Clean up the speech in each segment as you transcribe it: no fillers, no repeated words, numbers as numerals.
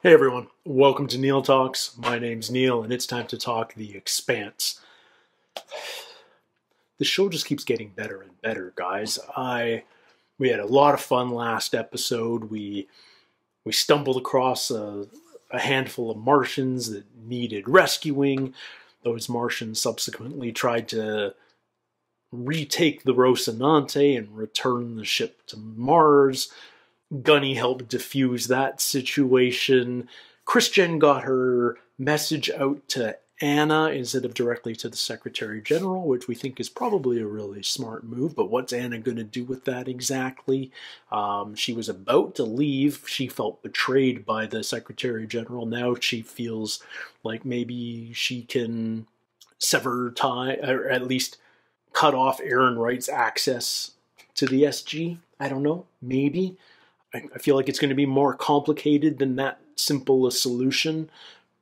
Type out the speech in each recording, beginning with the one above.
Hey everyone, welcome to Neil Talks. My name's Neil, and it's time to talk The Expanse. The show just keeps getting better and better, guys. We had a lot of fun last episode. We stumbled across a handful of Martians that needed rescuing. Those Martians subsequently tried to retake the Rocinante and return the ship to Mars. Gunny helped defuse that situation. Chrisjen got her message out to Anna instead of directly to the Secretary General, which we think is probably a really smart move. But what's Anna going to do with that exactly? She was about to leave. She felt betrayed by the Secretary General. Now she feels like maybe she can sever tie, or at least cut off Aaron Wright's access to the SG. I don't know. Maybe. I feel like it's going to be more complicated than that simple a solution,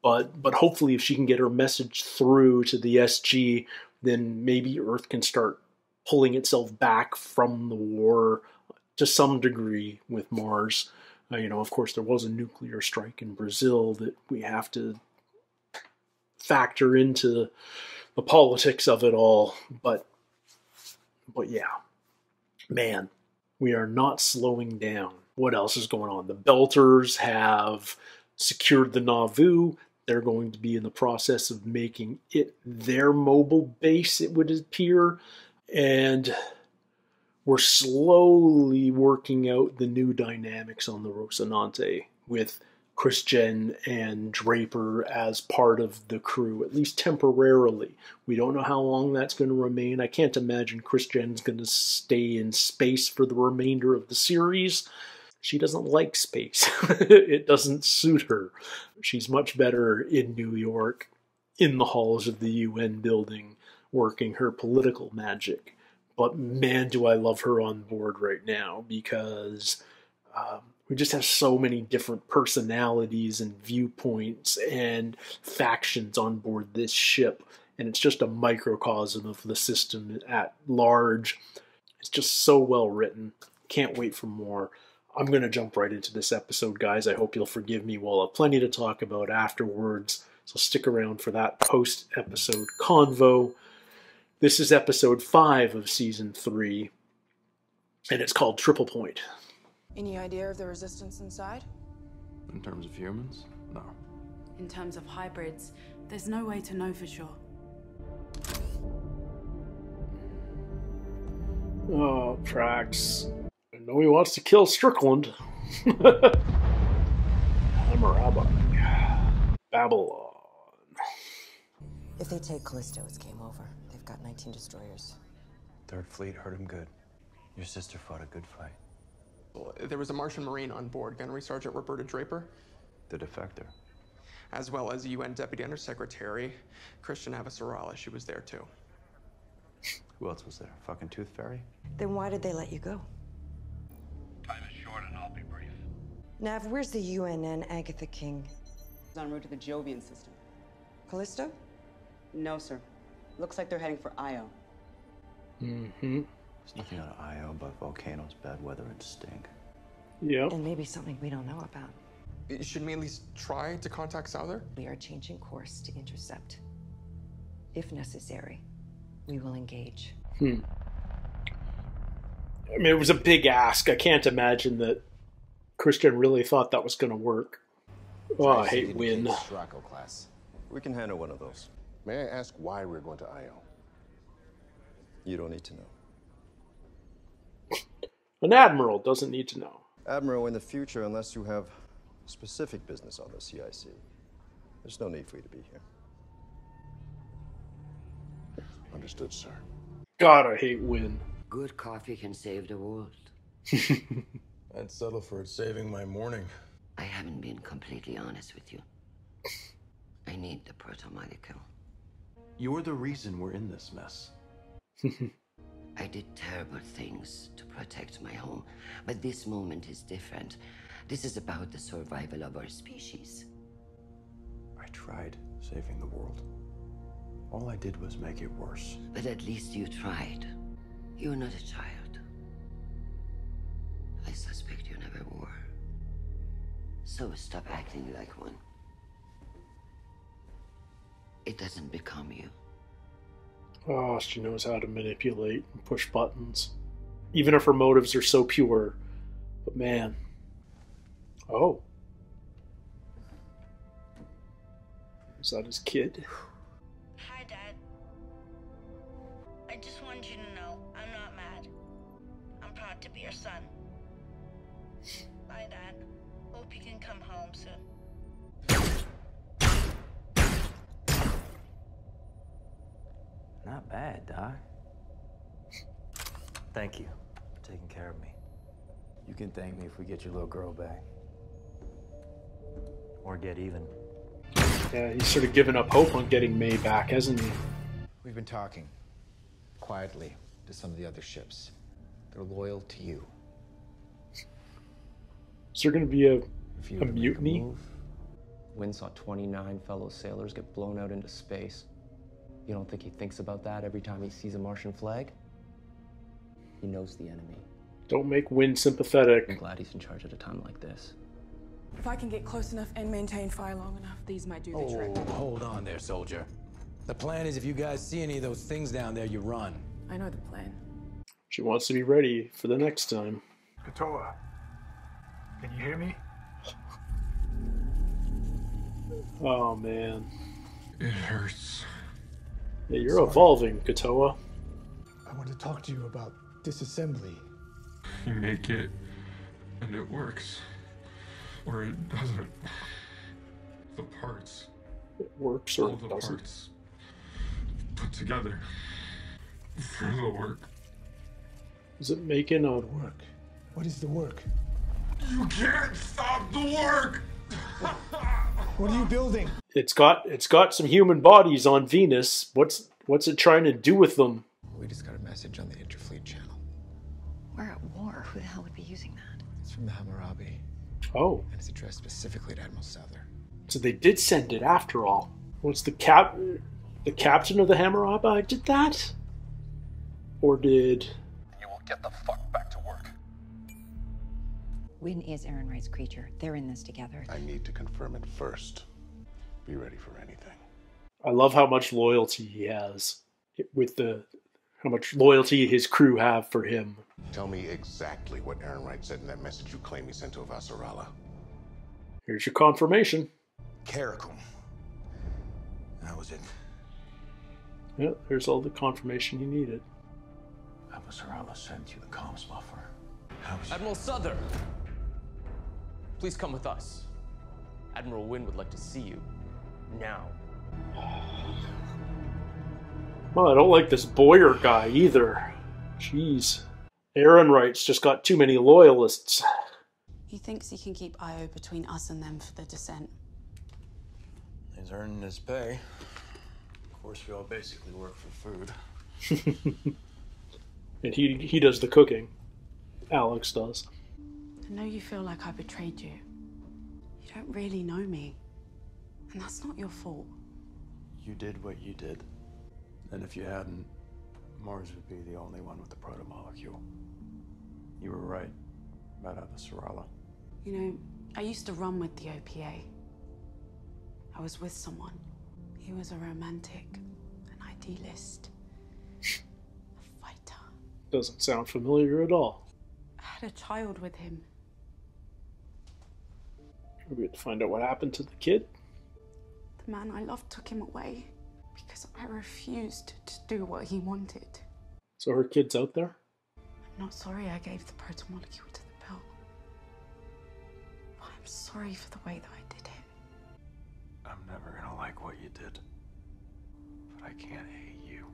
but hopefully if she can get her message through to the SG, then maybe Earth can start pulling itself back from the war to some degree with Mars. Of course, there was a nuclear strike in Brazil that we have to factor into the politics of it all, but yeah, man, we are not slowing down. What else is going on? The Belters have secured the Nauvoo. They're going to be in the process of making it their mobile base, it would appear. And we're slowly working out the new dynamics on the Rocinante with Chrisjen and Draper as part of the crew, at least temporarily. We don't know how long that's going to remain. I can't imagine Chrisjen's going to stay in space for the remainder of the series. She doesn't like space. It doesn't suit her. She's much better in New York, in the halls of the UN building, working her political magic. But man, do I love her on board right now, because we just have so many different personalities and viewpoints and factions on board this ship. And it's just a microcosm of the system at large. It's just so well written. Can't wait for more. I'm going to jump right into this episode, guys. I hope you'll forgive me. We'll have plenty to talk about afterwards, so stick around for that post-episode convo. This is episode 5 of season 3, and it's called Triple Point. Any idea of the resistance inside? In terms of humans? No. In terms of hybrids, there's no way to know for sure. Oh, Trax. I know he wants to kill Strickland. Hammurabi. Babylon. If they take Callisto, it's game over. They've got 19 destroyers. Third Fleet hurt him good. Your sister fought a good fight. There was a Martian Marine on board, Gunnery Sergeant Roberta Draper. The defector. As well as UN Deputy Undersecretary Christian Avasarala. She was there too. Who else was there? Fucking Tooth Fairy? Then why did they let you go? Time is short and I'll be brief. Nav, where's the UNN Agatha King? It's en route to the Jovian system. Callisto? No, sir. Looks like they're heading for Io. Mm-hmm. There's nothing on Io but volcanoes, bad weather, and stink. Yep. And maybe something we don't know about. Should we at least try to contact Souther? We are changing course to intercept. If necessary, we will engage. I mean, it was a big ask. I can't imagine that Chrisjen really thought that was going to work. Oh, I hate Wynn. Draco class. We can handle one of those. May I ask why we're going to Io? You don't need to know. An admiral doesn't need to know. Admiral, in the future, unless you have specific business on the CIC, there's no need for you to be here. Understood, sir. God, I hate Wynn. Good coffee can save the world. I'd settle for it saving my morning. I haven't been completely honest with you. I need the proto-molecule. You're the reason we're in this mess. I did terrible things to protect my home, but this moment is different. This is about the survival of our species. I tried saving the world. All I did was make it worse. But at least you tried. You're not a child. I suspect you never were. So stop acting like one. It doesn't become you. Oh, she knows how to manipulate and push buttons. Even if her motives are so pure. But man. Oh. Is that his kid? Hi, Dad. I just wanted you to know I'm not mad. I'm proud to be your son. Bye, Dad. Hope you can come home soon. Not bad, Doc. Thank you for taking care of me. You can thank me if we get your little girl back. Or get even. Yeah, he's sort of given up hope on getting May back, hasn't he? We've been talking quietly to some of the other ships. They're loyal to you. Is there going to be a If you mutiny? Wynn saw 29 fellow sailors get blown out into space. You don't think he thinks about that every time he sees a Martian flag? He knows the enemy. Don't make Wynn sympathetic. I'm glad he's in charge at a time like this. If I can get close enough and maintain fire long enough, these might do the trick. Hold on there, soldier. The plan is if you guys see any of those things down there, you run. I know the plan. She wants to be ready for the next time. Katoa, can you hear me? Oh, man. It hurts. Yeah, you're evolving, Katoa. I want to talk to you about disassembly. You make it, and it works. Or it doesn't. The parts. It works or all it the doesn't. parts put together for the work. Is it making a work? What is the work? You can't stop the work! What are you building? It's got some human bodies on Venus. What's it trying to do with them? We just got a message on the Interfleet channel. We're at war. Who the hell would be using that? It's from the Hammurabi. Oh. And it's addressed specifically to Admiral Souther. So they did send it after all. Was the captain of the Hammurabi did that? Or did... You will get the fuck back to work. Wynn is Aaron Wright's creature. They're in this together. I need to confirm it first. Be ready for anything. I love how much loyalty he has with how much loyalty his crew have for him. Tell me exactly what Aaron Wright said in that message you claim he sent to Avasarala. Here's your confirmation. Karakum. That was it. Yeah, there's all the confirmation you needed. Avasarala sent you the comms buffer. Admiral Souther! Please come with us. Admiral Wynn would like to see you. Now. Well, I don't like this Boyer guy either. Jeez. Aaron Wright's just got too many loyalists. He thinks he can keep Io between us and them for the descent. He's earning his pay. Of course, we all basically work for food. And he does the cooking. Alex does. I know you feel like I betrayed you. You don't really know me. And that's not your fault. You did what you did. And if you hadn't, Mars would be the only one with the protomolecule. You were right about Avasarala. You know, I used to run with the OPA. I was with someone. He was a romantic, an idealist, a fighter. Doesn't sound familiar at all. I had a child with him. We have to find out what happened to the kid. The man I loved took him away because I refused to do what he wanted. So her kid's out there? I'm not sorry I gave the protomolecule to the Bell. I'm sorry for the way that I did it. I'm never gonna like what you did. But I can't hate you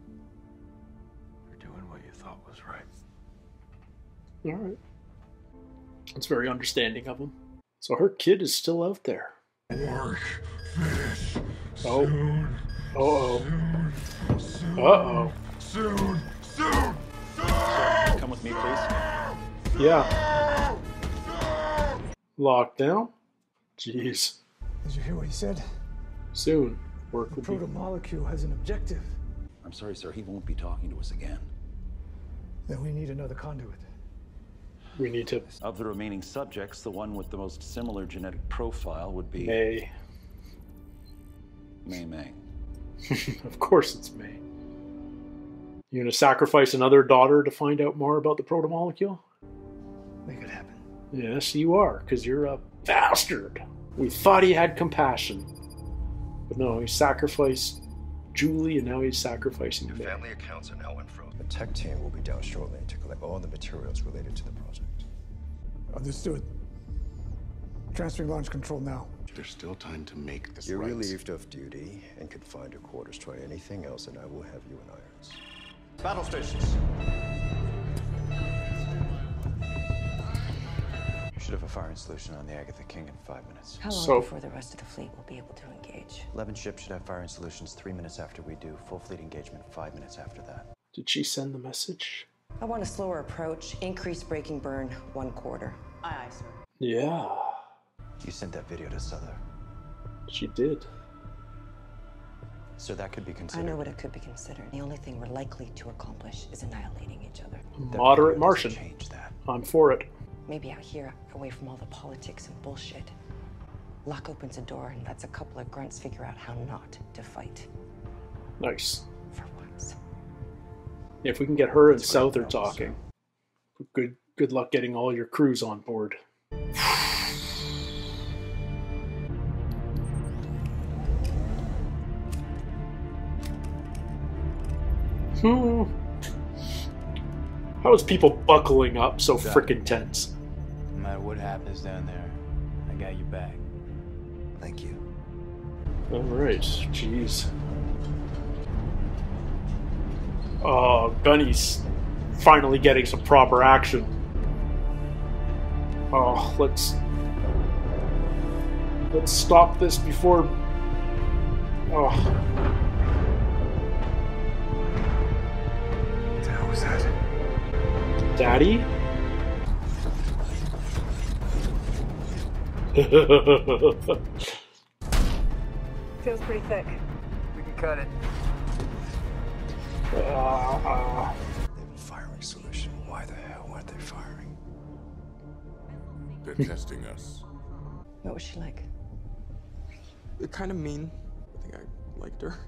for doing what you thought was right. Alright. That's very understanding of him. So her kid is still out there. Work finish. Oh. Soon. Uh-oh. Soon. Uh-oh. Soon. Soon. Come with me, please. Yeah. Lockdown? Jeez. Did you hear what he said? Soon. Work The will be... protomolecule has an objective. I'm sorry, sir. He won't be talking to us again. Then we need another conduit. We need to... Of the remaining subjects, the one with the most similar genetic profile would be... May. May. Of course it's May. You gonna sacrifice another daughter to find out more about the protomolecule? Make it happen. Yes, you are, because you're a bastard. We thought he had compassion. But no, he sacrificed Julie, and now he's sacrificing Your May. family accounts are now unfrozen. The tech team will be down shortly to collect all the materials related to the project. Understood. Transferring launch control now. There's still time to make this You're right. relieved of duty and can find your quarters. Try anything else, and I will have you in irons. Battle stations. You should have a firing solution on the Agatha King in 5 minutes. How long before the rest of the fleet will be able to engage? 11 ships should have firing solutions 3 minutes after we do. Full fleet engagement 5 minutes after that. Did she send the message? I want a slower approach, increased braking burn, 1/4. Aye, aye, sir. Yeah. You sent that video to Souther. She did. So that could be I considered. know what it could be considered. The only thing we're likely to accomplish is annihilating each other. Moderate Martian. Change that. I'm for it. Maybe out here, away from all the politics and bullshit. Luck opens a door and lets a couple of grunts figure out how not to fight. Nice. For once. If we can get her and Souther talking, good luck getting all your crews on board. How is people buckling up so frickin' tense? No matter what happens down there, I got your back. Thank you. Alright, jeez. Gunny's finally getting some proper action. Oh, let's stop this before... Oh. How was that? Daddy? Feels pretty thick. We can cut it. They have a firing solution. Why the hell weren't they firing? They're testing us. What was she like? Kind of mean. I think I liked her.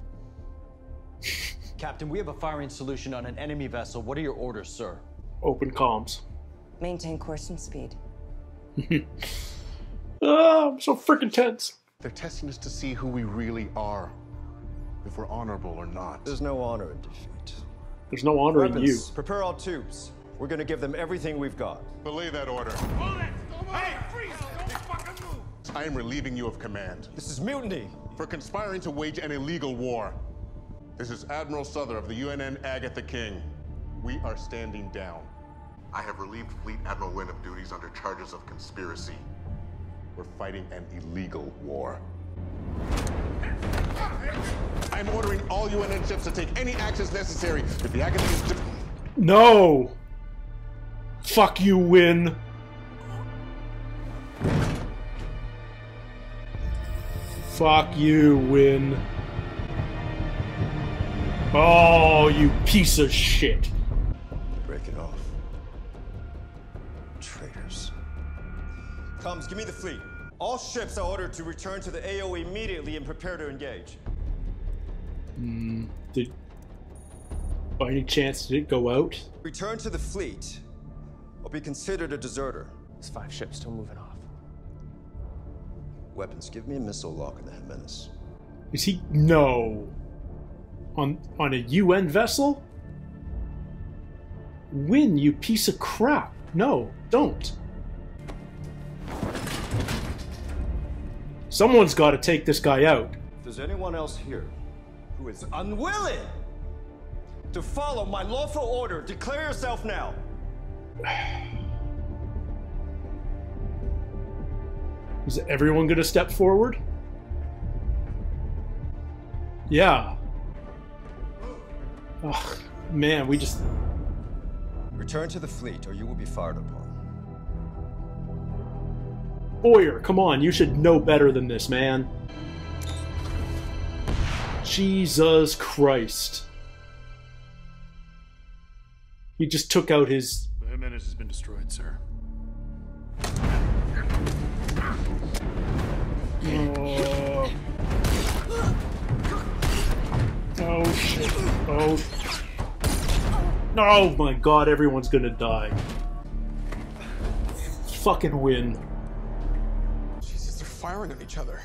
Captain, we have a firing solution on an enemy vessel. What are your orders, sir? Open comms. Maintain course and speed. I'm so freaking tense. They're testing us to see who we really are. If we're honorable or not. There's no honor in defeat. There's no honor in you. Weapons, prepare all tubes. We're gonna give them everything we've got. Belay that order. Hey, freeze! Don't fucking move! I am relieving you of command. This is mutiny. For conspiring to wage an illegal war. This is Admiral Souther of the UNN Agatha King. We are standing down. I have relieved Fleet Admiral Wynn of duties under charges of conspiracy. We're fighting an illegal war. I'm ordering all UNN ships to take any actions necessary if the Agatha is... No! Fuck you, Win. Fuck you, Win. Oh, you piece of shit. Break it off. Traitors. Comms, give me the fleet. All ships are ordered to return to the AO immediately and prepare to engage. Did... By any chance, did it go out? Return to the fleet, or be considered a deserter. There's 5 ships still moving off. Weapons, give me a missile lock in the Jimenez. Is he... No. On a UN vessel? Win, you piece of crap. No, don't. Someone's got to take this guy out. If there's anyone else here who is unwilling to follow my lawful order, declare yourself now. Is everyone going to step forward? Yeah. Ugh, man, we just... Return to the fleet, or you will be fired upon. Boyer, come on, you should know better than this, man. Jesus Christ. He just took out his... The Jimenez has been destroyed, sir. Oh shit. Oh. Oh my god, everyone's gonna die. Fucking win. Jesus, they're firing on each other.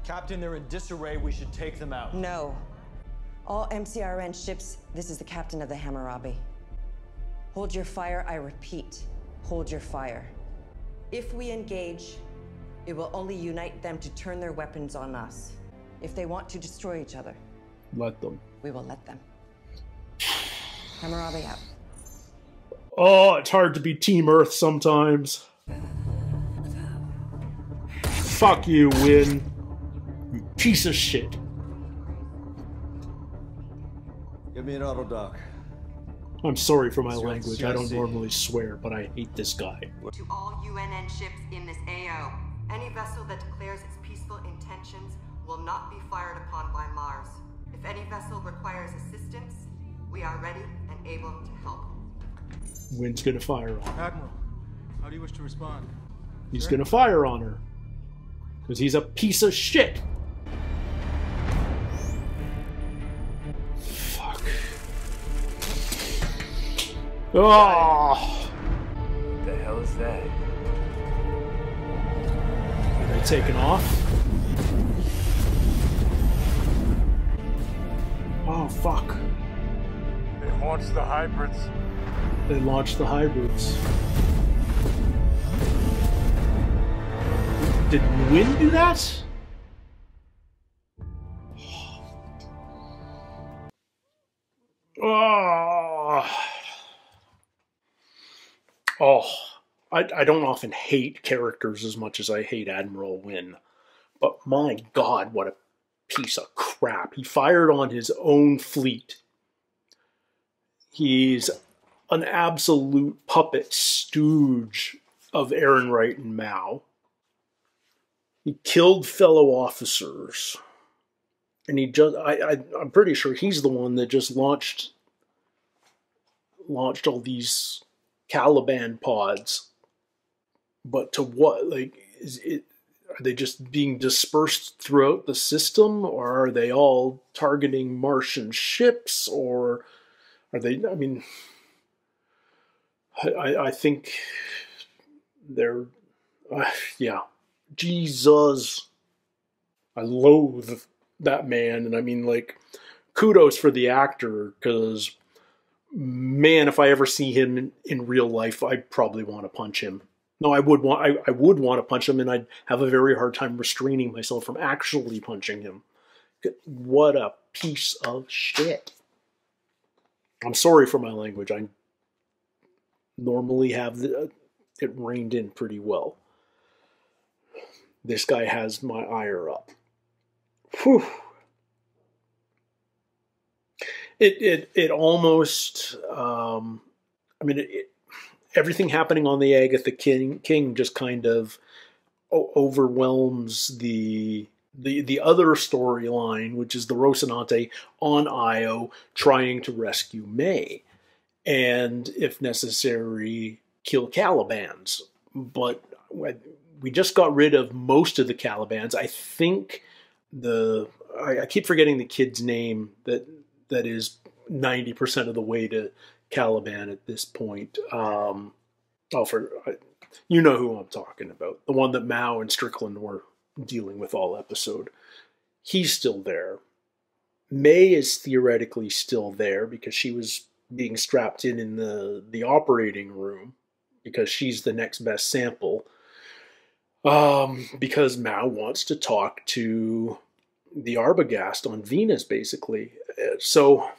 Captain, they're in disarray. We should take them out. No. All MCRN ships, this is the captain of the Hammurabi. Hold your fire, I repeat. Hold your fire. If we engage, it will only unite them to turn their weapons on us. If they want to destroy each other, let them. We will let them. Hammurabi out. Oh, it's hard to be Team Earth sometimes. Fuck you, Win. You piece of shit. Give me an auto dock. I'm sorry for my language. I don't normally swear, but I hate this guy. To all UNN ships in this AO, any vessel that declares its peaceful intentions will not be fired upon by Mars. If any vessel requires assistance, we are ready and able to help. Win's gonna fire on her. Admiral, how do you wish to respond? He's gonna fire on her. Because he's a piece of shit. Fuck. Oh! What the hell is that? Are they taking off? Oh, fuck. They launched the hybrids. They launched the hybrids. Did Win do that? Oh, I don't often hate characters as much as I hate Admiral Win. But my god, what a piece of crap. He fired on his own fleet. He's an absolute puppet stooge of Ehrenreich and Mao. He killed fellow officers. And he just, I'm pretty sure he's the one that just launched all these Caliban pods. But to what? Like, are they just being dispersed throughout the system? Or are they all targeting Martian ships? Or are they, I mean, I think they're, yeah. Jesus. I loathe that man. And I mean, like, kudos for the actor, because, man, if I ever see him in real life, I'd probably want to punch him. No, I would want to punch him, and I'd have a very hard time restraining myself from actually punching him. What a piece of shit. I'm sorry for my language. I normally have it reined in pretty well. This guy has my ire up. Whew. It almost, I mean, everything happening on the Agatha King just kind of overwhelms the other storyline, which is the Rocinante on Io trying to rescue May, and if necessary, kill Calibans. But we just got rid of most of the Calibans. I think I keep forgetting the kid's name that is 90% of the way to Caliban at this point. You know who I'm talking about. The one that Mao and Strickland were dealing with all episode. He's still there. May is theoretically still there because she was being strapped in the operating room because she's the next best sample. Because Mao wants to talk to the Arbogast on Venus, basically. So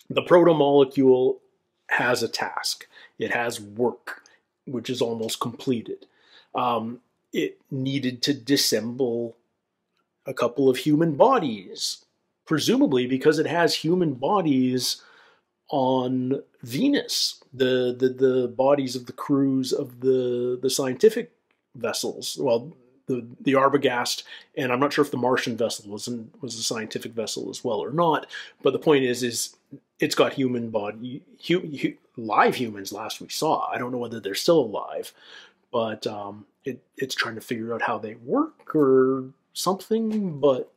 the proto-molecule has a task. It has work, which is almost completed. It needed to disassemble a couple of human bodies, presumably because it has human bodies on Venus, the bodies of the crews of the scientific vessels. Well, the Arbogast, and I'm not sure if the Martian vessel was a scientific vessel as well or not. But the point is it's got human body, live humans. Last we saw, I don't know whether they're still alive, but it's trying to figure out how they work or something, but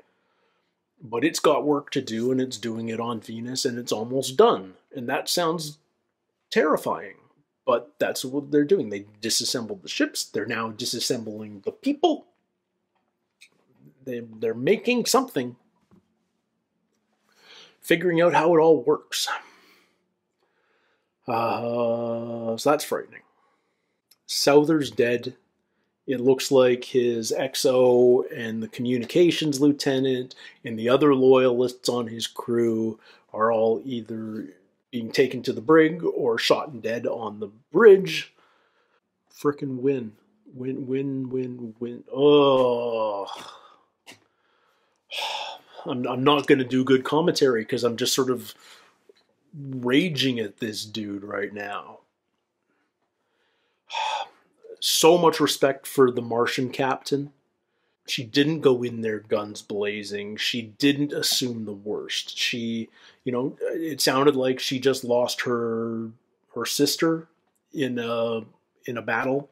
it's got work to do, and it's doing it on Venus, and it's almost done. And that sounds terrifying, but that's what they're doing. They disassembled the ships. They're now disassembling the people. They're making something. Figuring out how it all works. So that's frightening. Souther's dead. It looks like his XO and the communications lieutenant and the other loyalists on his crew are all either being taken to the brig or shot and dead on the bridge. Frickin' win. Win. Oh. I'm not going to do good commentary because I'm just sort of raging at this dude right now. So much respect for the Martian captain. She didn't go in there guns blazing. She didn't assume the worst. She, it sounded like she just lost her sister in a battle,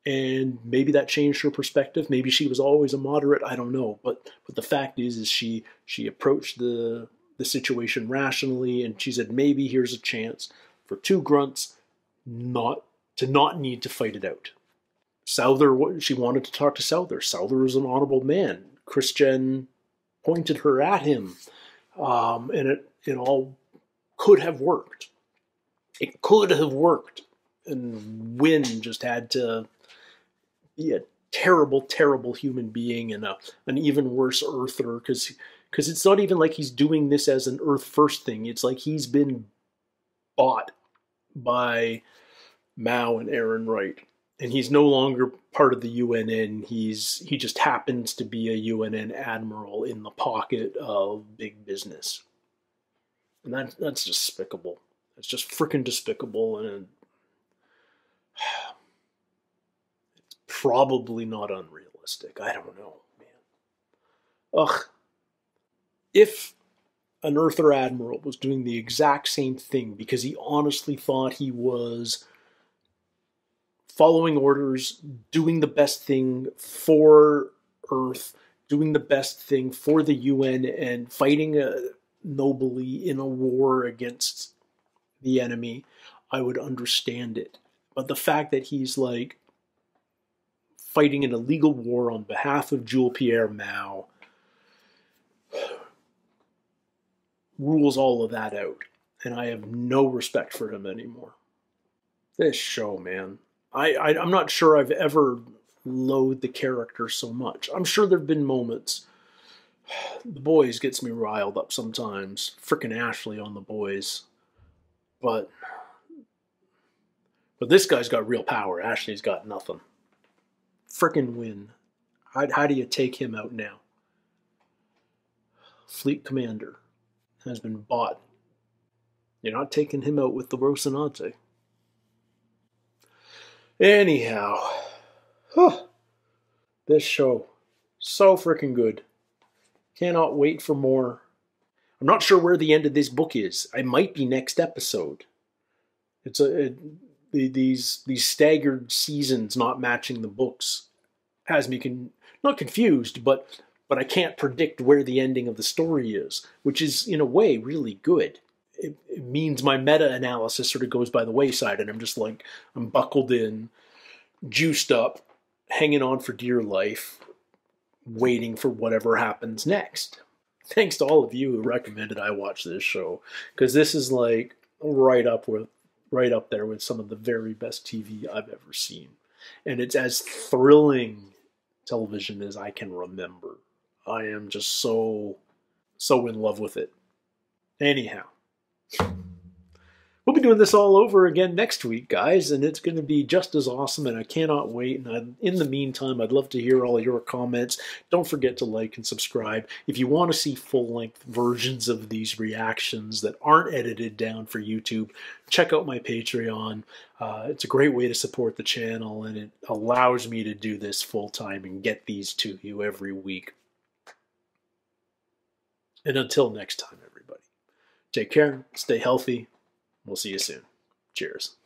and maybe that changed her perspective. Maybe she was always a moderate. I don't know. But the fact is she approached the situation rationally, and she said maybe here's a chance for two grunts not need to fight it out. Souther, she wanted to talk to Souther. Souther was an honorable man. Christian pointed her at him, and it all could have worked. It could have worked, and Wynn just had to be a terrible, terrible human being and an even worse Earther, because it's not even like he's doing this as an Earth first thing. It's like he's been bought by Mao and Aaron Wright. And he's no longer part of the UNN. He just happens to be a UNN admiral in the pocket of big business. And that's despicable. It's just freaking despicable, and it's probably not unrealistic. I don't know, man. Ugh. If an Earther admiral was doing the exact same thing because he honestly thought he was following orders, doing the best thing for Earth, doing the best thing for the UN, and fighting nobly in a war against the enemy, I would understand it. But the fact that he's like fighting an illegal war on behalf of Jules Pierre Mao rules all of that out. And I have no respect for him anymore. This show, man. I'm not sure I've ever loathed the character so much. I'm sure there have been moments. The Boys gets me riled up sometimes. Frickin' Ashley on The Boys. But this guy's got real power. Ashley's got nothing. Frickin' Wynn. How do you take him out now? Fleet Commander has been bought. You're not taking him out with the Rocinante. Anyhow, this show, so freaking good. Cannot wait for more. I'm not sure where the end of this book is. I might be next episode. It's these staggered seasons not matching the books has me not confused, but I can't predict where the ending of the story is, which is in a way really good. It means my meta-analysis sort of goes by the wayside, and I'm just like, I'm buckled in, juiced up, hanging on for dear life, waiting for whatever happens next. Thanks to all of you who recommended I watch this show, because this is like right up there with some of the very best TV I've ever seen. And it's as thrilling television as I can remember. I am just so in love with it. Anyhow. We'll be doing this all over again next week, guys, and it's going to be just as awesome, and I cannot wait. And in the meantime, I'd love to hear all your comments. Don't forget to like and subscribe. If you want to see full-length versions of these reactions that aren't edited down for YouTube, check out my Patreon. It's a great way to support the channel, and it allows me to do this full-time and get these to you every week. And until next time, everybody, take care, stay healthy. We'll see you soon. Cheers.